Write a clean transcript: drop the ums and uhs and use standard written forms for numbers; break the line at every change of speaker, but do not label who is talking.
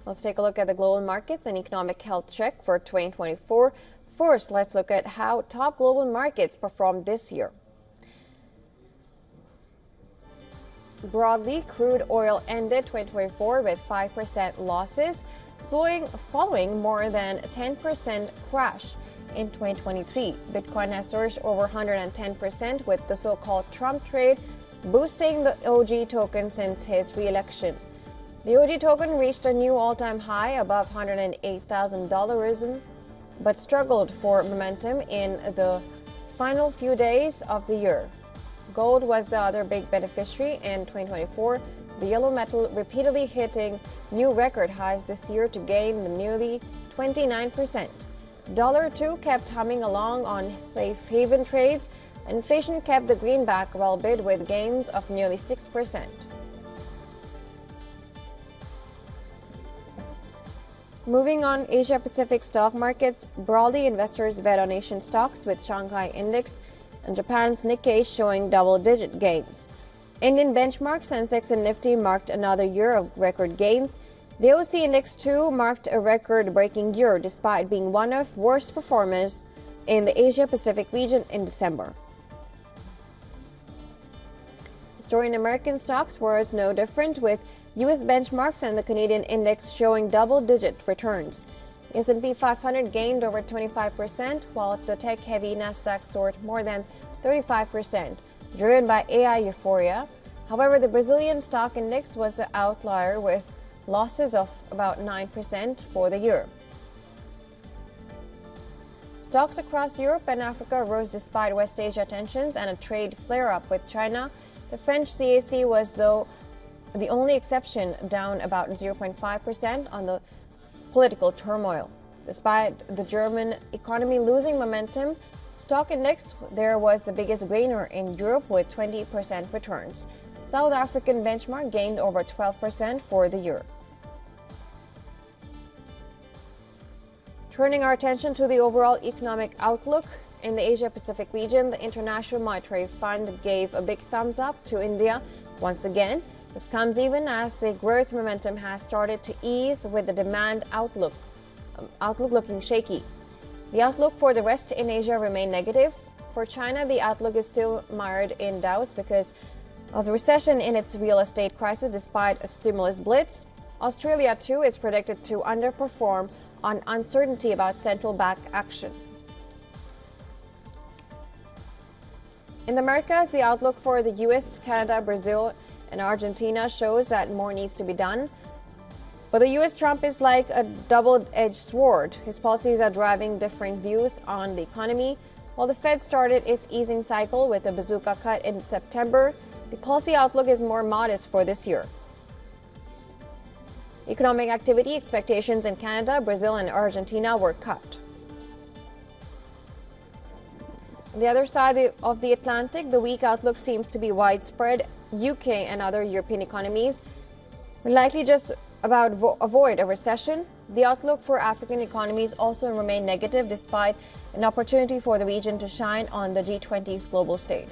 Let's take a look at the global markets and economic health check for 2024. First, let's look at how top global markets performed this year. Broadly, crude oil ended 2024 with 5% losses, following more than 10% crash in 2023. Bitcoin has surged over 110% with the so-called Trump trade boosting the OG token since his re-election. The OG token reached a new all-time high above $108,000, but struggled for momentum in the final few days of the year. Gold was the other big beneficiary in 2024, the yellow metal repeatedly hitting new record highs this year to gain nearly 29%. Dollar too kept humming along on safe haven trades. Inflation kept the greenback well bid with gains of nearly 6%. Moving on, Asia-Pacific stock markets. Broadly, investors bet on Asian stocks with Shanghai Index and Japan's Nikkei showing double-digit gains. Indian benchmark Sensex and Nifty marked another year of record gains. The OC Index too marked a record-breaking year despite being one of worst performers in the Asia-Pacific region in December. The story in American stocks was no different, with U.S. benchmarks and the Canadian index showing double-digit returns. S&P 500 gained over 25%, while the tech-heavy Nasdaq soared more than 35%, driven by AI euphoria. However, the Brazilian stock index was the outlier with losses of about 9% for the year. Stocks across Europe and Africa rose despite West Asia tensions and a trade flare-up with China. The French CAC was, though, the only exception, down about 0.5% on the political turmoil. Despite the German economy losing momentum, stock index there was the biggest gainer in Europe with 20% returns. South African benchmark gained over 12% for the year. Turning our attention to the overall economic outlook in the Asia-Pacific region, the International Monetary Fund gave a big thumbs up to India once again. This comes even as the growth momentum has started to ease, with the demand outlook looking shaky. The outlook for the rest in Asia remained negative. For China, the outlook is still mired in doubts because of the recession in its real estate crisis despite a stimulus blitz. Australia, too, is predicted to underperform on uncertainty about central bank action. In the Americas, the outlook for the U.S., Canada, Brazil, and Argentina shows that more needs to be done. For the U.S., Trump is like a double-edged sword. His policies are driving differing views on the economy. While the Fed started its easing cycle with a bazooka cut in September, the policy outlook is more modest for this year. Economic activity expectations in Canada, Brazil, and Argentina were cut. On the other side of the Atlantic, the weak outlook seems to be widespread. UK and other European economies will likely just about avoid a recession. The outlook for African economies also remain negative despite an opportunity for the region to shine on the G20's global stage.